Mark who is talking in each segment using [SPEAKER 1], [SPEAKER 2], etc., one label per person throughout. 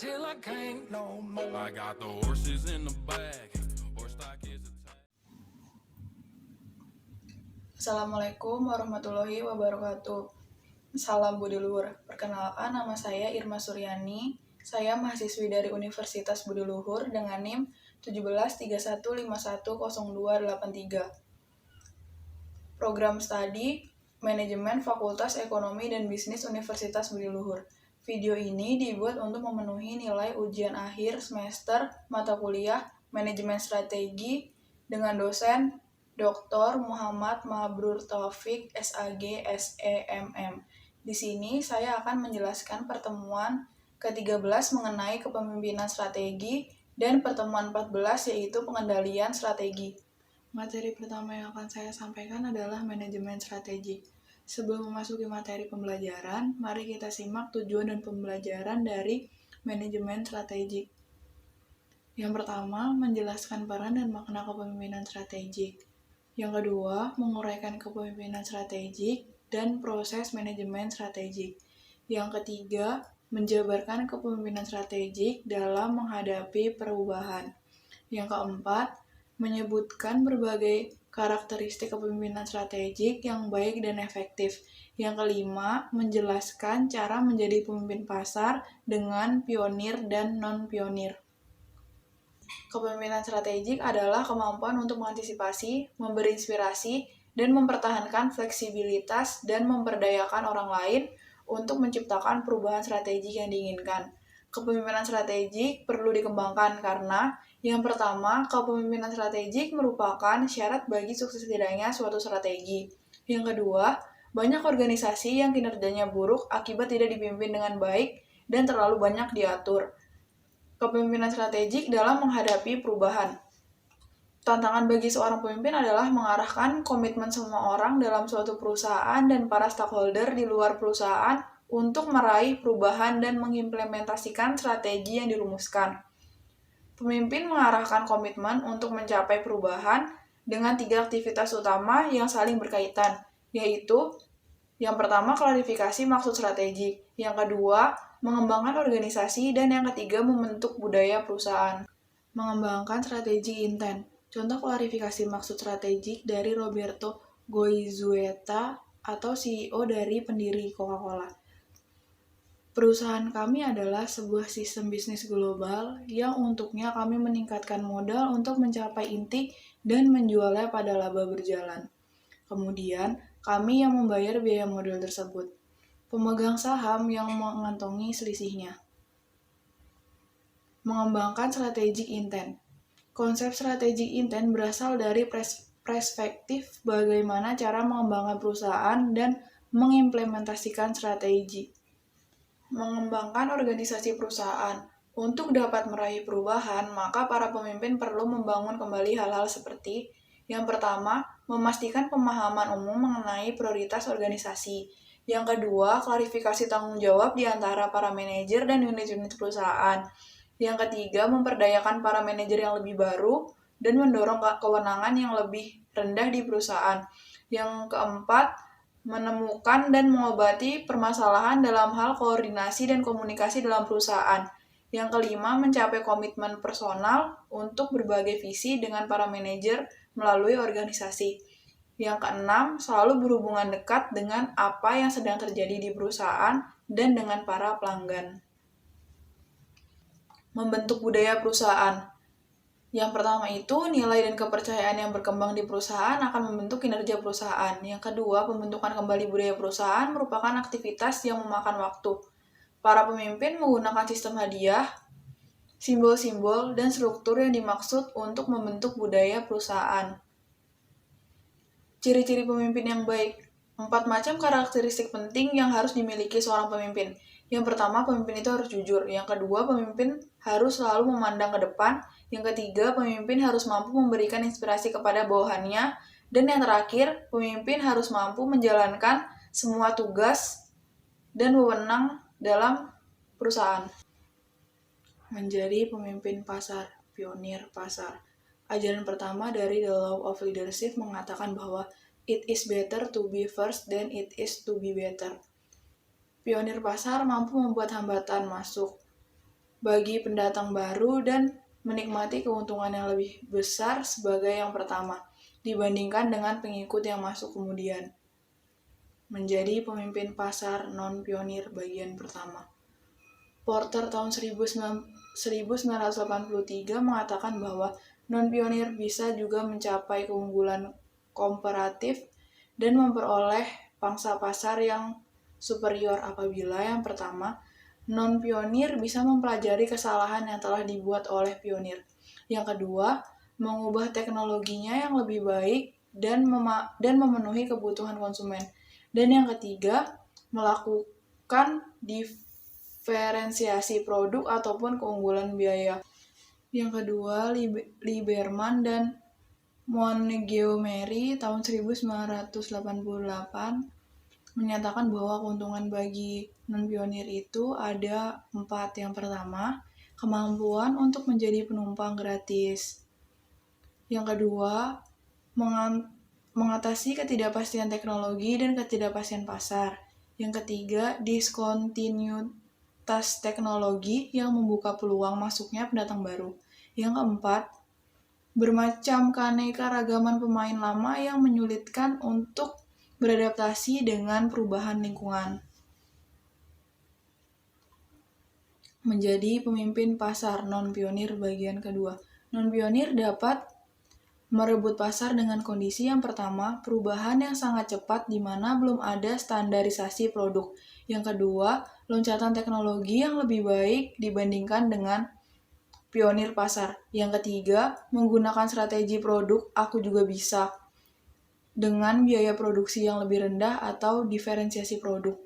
[SPEAKER 1] till I can't no more. I got the horses in the back. Horse stock is a
[SPEAKER 2] Assalamualaikum warahmatullahi wabarakatuh. Salam Budi Luhur. Perkenalkan, nama saya Irma Suryani. Saya mahasiswi dari Universitas Budi Luhur dengan NIM 1731510283. Program studi Manajemen Fakultas Ekonomi dan Bisnis Universitas Budi Luhur. Video ini dibuat untuk memenuhi nilai ujian akhir semester mata kuliah Manajemen Strategi dengan dosen Dr. Muhammad Mabrur Taufik, SAG, SEMM. Di sini saya akan menjelaskan pertemuan ke-13 mengenai kepemimpinan strategi dan pertemuan 14 yaitu pengendalian strategi. Materi pertama yang akan saya sampaikan adalah manajemen strategi. Sebelum memasuki materi pembelajaran, mari kita simak tujuan dan pembelajaran dari manajemen strategi. Yang pertama, menjelaskan peran dan makna kepemimpinan strategik. Yang kedua, menguraikan kepemimpinan strategik dan proses manajemen strategik. Yang ketiga, menjabarkan kepemimpinan strategik dalam menghadapi perubahan. Yang keempat, menyebutkan berbagai karakteristik kepemimpinan strategik yang baik dan efektif. Yang kelima, menjelaskan cara menjadi pemimpin pasar dengan pionir dan non-pionir. Kepemimpinan strategik adalah kemampuan untuk mengantisipasi, memberi inspirasi, dan mempertahankan fleksibilitas dan memperdayakan orang lain untuk menciptakan perubahan strategik yang diinginkan. Kepemimpinan strategik perlu dikembangkan karena yang pertama, kepemimpinan strategik merupakan syarat bagi sukses tidaknya suatu strategi. Yang kedua, banyak organisasi yang kinerjanya buruk akibat tidak dipimpin dengan baik dan terlalu banyak diatur. Kepemimpinan strategik dalam menghadapi perubahan. Tantangan bagi seorang pemimpin adalah mengarahkan komitmen semua orang dalam suatu perusahaan dan para stakeholder di luar perusahaan untuk meraih perubahan dan mengimplementasikan strategi yang dirumuskan. Pemimpin mengarahkan komitmen untuk mencapai perubahan dengan 3 aktivitas utama yang saling berkaitan, yaitu yang pertama, klarifikasi maksud strategik. Yang kedua, mengembangkan organisasi. Dan yang ketiga, membentuk budaya perusahaan. Mengembangkan strategi intent. Contoh klarifikasi maksud strategik dari Roberto Goizueta atau CEO dari pendiri Coca-Cola. Perusahaan kami adalah sebuah sistem bisnis global yang untuknya kami meningkatkan modal untuk mencapai inti dan menjualnya pada laba berjalan. Kemudian, kami yang membayar biaya modal tersebut. Pemegang saham yang mengantongi selisihnya. Mengembangkan strategic intent. Konsep strategic intent berasal dari perspektif bagaimana cara mengembangkan perusahaan dan mengimplementasikan strategi. Mengembangkan organisasi perusahaan. Untuk dapat meraih perubahan, maka para pemimpin perlu membangun kembali hal-hal seperti yang pertama, memastikan pemahaman umum mengenai prioritas organisasi. Yang kedua, klarifikasi tanggung jawab di antara para manajer dan unit-unit perusahaan. Yang ketiga, memperdayakan para manajer yang lebih baru dan mendorong kewenangan yang lebih rendah di perusahaan. Yang keempat, menemukan dan mengobati permasalahan dalam hal koordinasi dan komunikasi dalam perusahaan. Yang kelima, mencapai komitmen personal untuk berbagai visi dengan para manajer melalui organisasi. Yang keenam, selalu berhubungan dekat dengan apa yang sedang terjadi di perusahaan dan dengan para pelanggan. Membentuk budaya perusahaan. Yang pertama itu, nilai dan kepercayaan yang berkembang di perusahaan akan membentuk kinerja perusahaan. Yang kedua, pembentukan kembali budaya perusahaan merupakan aktivitas yang memakan waktu. Para pemimpin menggunakan sistem hadiah, simbol-simbol, dan struktur yang dimaksud untuk membentuk budaya perusahaan. Ciri-ciri pemimpin yang baik. 4 macam karakteristik penting yang harus dimiliki seorang pemimpin. Yang pertama, pemimpin itu harus jujur. Yang kedua, pemimpin harus selalu memandang ke depan. Yang ketiga, pemimpin harus mampu memberikan inspirasi kepada bawahannya. Dan yang terakhir, pemimpin harus mampu menjalankan semua tugas dan wewenang dalam perusahaan. Menjadi pemimpin pasar, pionir pasar. Ajaran pertama dari The Law of Leadership mengatakan bahwa it is better to be first than it is to be better. Pionir pasar mampu membuat hambatan masuk. bagi pendatang baru dan menikmati keuntungan yang lebih besar sebagai yang pertama dibandingkan dengan pengikut yang masuk kemudian. Menjadi pemimpin pasar non-pionir bagian pertama. Porter tahun 1983 mengatakan bahwa non-pionir bisa juga mencapai keunggulan komparatif dan memperoleh pangsa pasar yang superior apabila yang pertama, non-pionir bisa mempelajari kesalahan yang telah dibuat oleh pionir. Yang kedua, mengubah teknologinya yang lebih baik dan memenuhi kebutuhan konsumen. Dan yang ketiga, melakukan diferensiasi produk ataupun keunggulan biaya. Yang kedua, Lieberman dan Montgomery tahun 1988 menyatakan bahwa keuntungan bagi non-pionir itu ada 4. Yang pertama, kemampuan untuk menjadi penumpang gratis. Yang kedua, mengatasi ketidakpastian teknologi dan ketidakpastian pasar. Yang ketiga, diskontinuitas teknologi yang membuka peluang masuknya pendatang baru. Yang keempat, bermacam keanekaragaman pemain lama yang menyulitkan untuk beradaptasi dengan perubahan lingkungan. Menjadi pemimpin pasar non-pionir bagian kedua. Non-pionir dapat merebut pasar dengan kondisi yang pertama, perubahan yang sangat cepat di mana belum ada standarisasi produk. Yang kedua, loncatan teknologi yang lebih baik dibandingkan dengan pionir pasar. Yang ketiga, menggunakan strategi produk aku juga bisa dengan biaya produksi yang lebih rendah atau diferensiasi produk.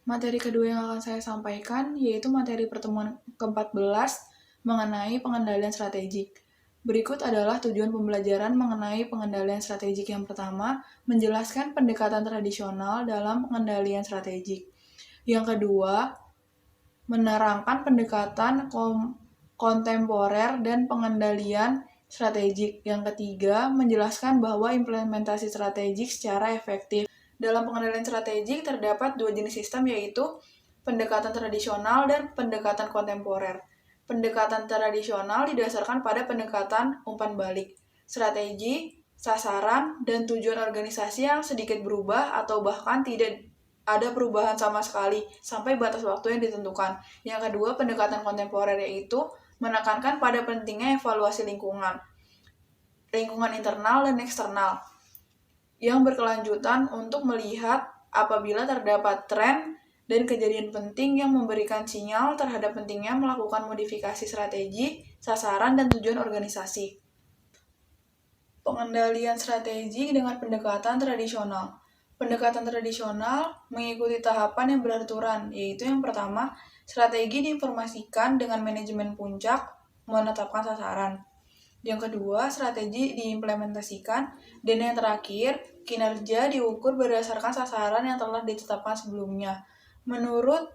[SPEAKER 2] Materi kedua yang akan saya sampaikan yaitu materi pertemuan ke-14 mengenai pengendalian strategik. Berikut adalah tujuan pembelajaran mengenai pengendalian strategik. Yang pertama, menjelaskan pendekatan tradisional dalam pengendalian strategik. Yang kedua, menerangkan pendekatan kontemporer dan pengendalian strategik. Yang ketiga, menjelaskan bahwa implementasi strategik secara efektif. Dalam pengendalian strategik terdapat 2 jenis sistem yaitu pendekatan tradisional dan pendekatan kontemporer. Pendekatan tradisional didasarkan pada pendekatan umpan balik, strategi, sasaran, dan tujuan organisasi yang sedikit berubah atau bahkan tidak ada perubahan sama sekali sampai batas waktu yang ditentukan. Yang kedua, pendekatan kontemporer yaitu menekankan pada pentingnya evaluasi lingkungan internal dan eksternal, yang berkelanjutan untuk melihat apabila terdapat tren dan kejadian penting yang memberikan sinyal terhadap pentingnya melakukan modifikasi strategi, sasaran, dan tujuan organisasi. Pengendalian strategi dengan pendekatan tradisional. Pendekatan tradisional mengikuti tahapan yang beraturan, yaitu yang pertama, strategi diinformasikan dengan manajemen puncak, menetapkan sasaran. Yang kedua, strategi diimplementasikan, dan yang terakhir, kinerja diukur berdasarkan sasaran yang telah ditetapkan sebelumnya. Menurut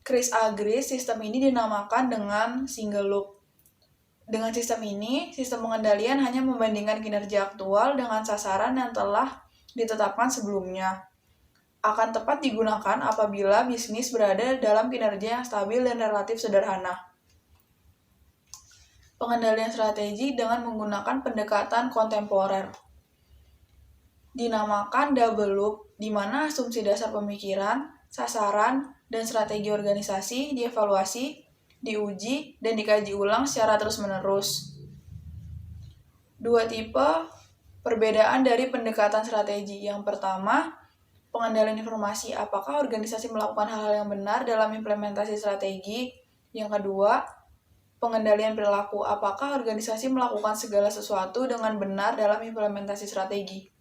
[SPEAKER 2] Chris Agris, sistem ini dinamakan dengan single loop. Dengan sistem ini, sistem pengendalian hanya membandingkan kinerja aktual dengan sasaran yang telah ditetapkan sebelumnya. Akan tepat digunakan apabila bisnis berada dalam kinerja yang stabil dan relatif sederhana. Pengendalian strategi dengan menggunakan pendekatan kontemporer. Dinamakan double loop, di mana asumsi dasar pemikiran, sasaran, dan strategi organisasi dievaluasi, diuji, dan dikaji ulang secara terus-menerus. 2 tipe perbedaan dari pendekatan strategi. Yang pertama, pengendalian informasi. Apakah organisasi melakukan hal-hal yang benar dalam implementasi strategi? Yang kedua, pengendalian perilaku. Apakah organisasi melakukan segala sesuatu dengan benar dalam implementasi strategi?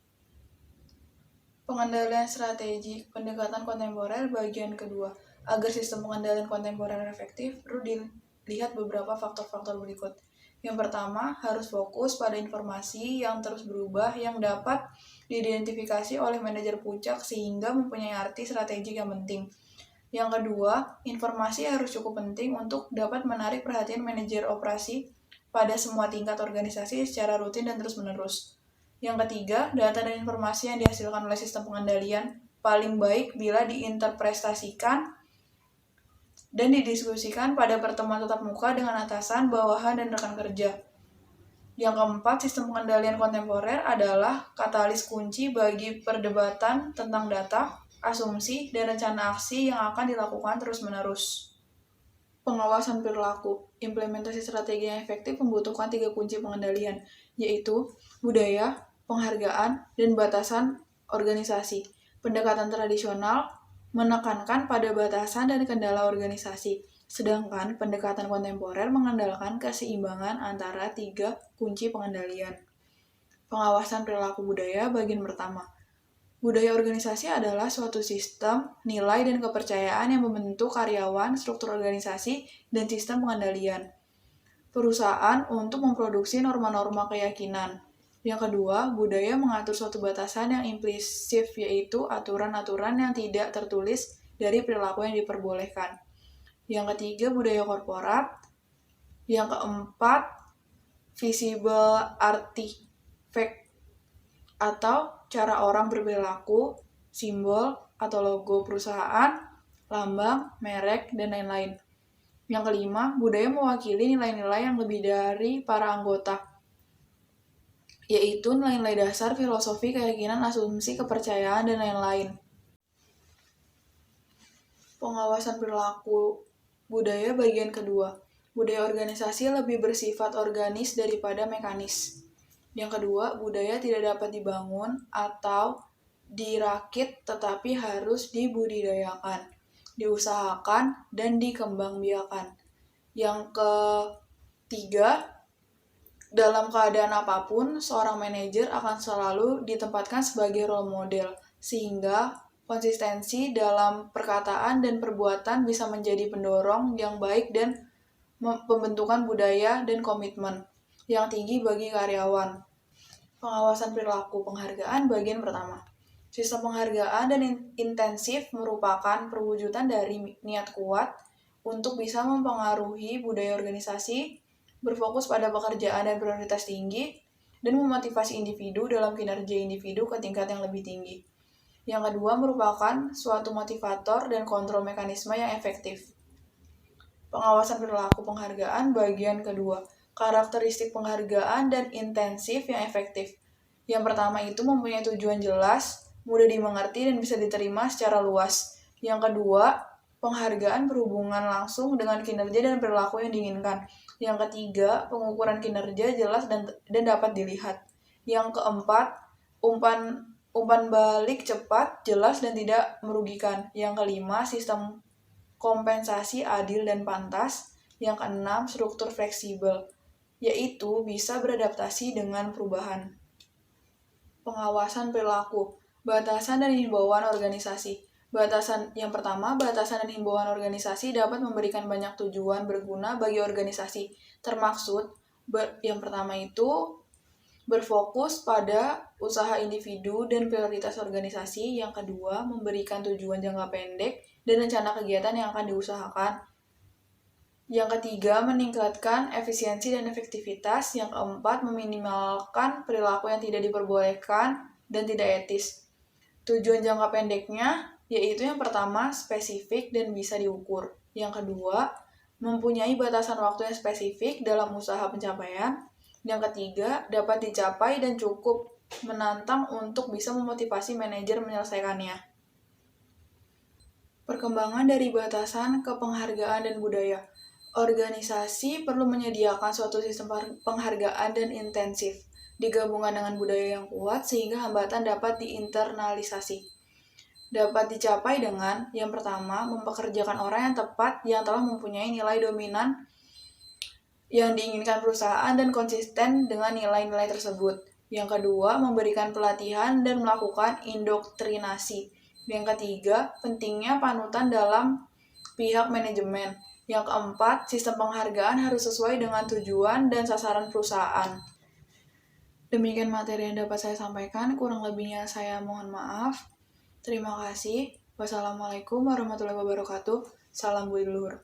[SPEAKER 2] Pengendalian strategi, pendekatan kontemporer bagian kedua. Agar sistem pengendalian kontemporer efektif, perlu dilihat beberapa faktor-faktor berikut. Yang pertama, harus fokus pada informasi yang terus berubah yang dapat diidentifikasi oleh manajer puncak sehingga mempunyai arti strategik yang penting. Yang kedua, informasi harus cukup penting untuk dapat menarik perhatian manajer operasi pada semua tingkat organisasi secara rutin dan terus-menerus. Yang ketiga, data dan informasi yang dihasilkan oleh sistem pengendalian paling baik bila diinterpretasikan dan didiskusikan pada pertemuan tatap muka dengan atasan, bawahan, dan rekan kerja. Yang keempat, sistem pengendalian kontemporer adalah katalis kunci bagi perdebatan tentang data, asumsi, dan rencana aksi yang akan dilakukan terus-menerus. Pengawasan perilaku. Implementasi strategi yang efektif membutuhkan 3 kunci pengendalian, yaitu budaya, penghargaan, dan batasan organisasi. Pendekatan tradisional menekankan pada batasan dan kendala organisasi, sedangkan pendekatan kontemporer mengandalkan keseimbangan antara 3 kunci pengendalian. Pengawasan perilaku budaya bagian pertama. Budaya organisasi adalah suatu sistem, nilai, dan kepercayaan yang membentuk karyawan, struktur organisasi, dan sistem pengendalian perusahaan untuk memproduksi norma-norma keyakinan. Yang kedua, budaya mengatur suatu batasan yang implisif, yaitu aturan-aturan yang tidak tertulis dari perilaku yang diperbolehkan. Yang ketiga, budaya korporat. Yang keempat, visible artifact atau cara orang berperilaku, simbol atau logo perusahaan, lambang, merek, dan lain-lain. Yang kelima, budaya mewakili nilai-nilai yang lebih dari para anggota, yaitu nilai-nilai dasar, filosofi, keyakinan, asumsi, kepercayaan, dan lain-lain. Pengawasan perilaku budaya bagian kedua. Budaya organisasi lebih bersifat organis daripada mekanis. Yang kedua, budaya tidak dapat dibangun atau dirakit tetapi harus dibudidayakan, diusahakan, dan dikembangbiakan. Yang ketiga, dalam keadaan apapun, seorang manajer akan selalu ditempatkan sebagai role model, sehingga konsistensi dalam perkataan dan perbuatan bisa menjadi pendorong yang baik dan pembentukan budaya dan komitmen yang tinggi bagi karyawan. Pengawasan perilaku penghargaan bagian pertama. Sistem penghargaan dan intensif merupakan perwujudan dari niat kuat untuk bisa mempengaruhi budaya organisasi, berfokus pada pekerjaan dan prioritas tinggi, dan memotivasi individu dalam kinerja individu ke tingkat yang lebih tinggi. Yang kedua merupakan suatu motivator dan kontrol mekanisme yang efektif. Pengawasan perilaku penghargaan bagian kedua. Karakteristik penghargaan dan intensif yang efektif. Yang pertama itu mempunyai tujuan jelas, mudah dimengerti, dan bisa diterima secara luas. Yang kedua, penghargaan berhubungan langsung dengan kinerja dan perilaku yang diinginkan. Yang ketiga, pengukuran kinerja jelas dan dapat dilihat. Yang keempat, umpan balik cepat, jelas, dan tidak merugikan. Yang kelima, sistem kompensasi adil dan pantas. Yang keenam, struktur fleksibel, yaitu bisa beradaptasi dengan perubahan. Pengawasan perilaku, batasan dan himbauan organisasi. Yang pertama, batasan dan himbauan organisasi dapat memberikan banyak tujuan berguna bagi organisasi. Termaksud, yang pertama itu berfokus pada usaha individu dan prioritas organisasi. Yang kedua, memberikan tujuan jangka pendek dan rencana kegiatan yang akan diusahakan. Yang ketiga, meningkatkan efisiensi dan efektivitas. Yang keempat, meminimalkan perilaku yang tidak diperbolehkan dan tidak etis. Tujuan jangka pendeknya yaitu yang pertama, spesifik dan bisa diukur. Yang kedua, mempunyai batasan waktu yang spesifik dalam usaha pencapaian. Yang ketiga, dapat dicapai dan cukup menantang untuk bisa memotivasi manajer menyelesaikannya. Perkembangan dari batasan ke penghargaan dan budaya. Organisasi perlu menyediakan suatu sistem penghargaan dan intensif, digabungkan dengan budaya yang kuat sehingga hambatan dapat diinternalisasi. Dapat dicapai dengan, yang pertama, mempekerjakan orang yang tepat yang telah mempunyai nilai dominan yang diinginkan perusahaan dan konsisten dengan nilai-nilai tersebut. Yang kedua, memberikan pelatihan dan melakukan indoktrinasi. Yang ketiga, pentingnya panutan dalam pihak manajemen. Yang keempat, sistem penghargaan harus sesuai dengan tujuan dan sasaran perusahaan. Demikian materi yang dapat saya sampaikan, kurang lebihnya saya mohon maaf. Terima kasih. Wassalamualaikum warahmatullahi wabarakatuh. Salam budi luhur.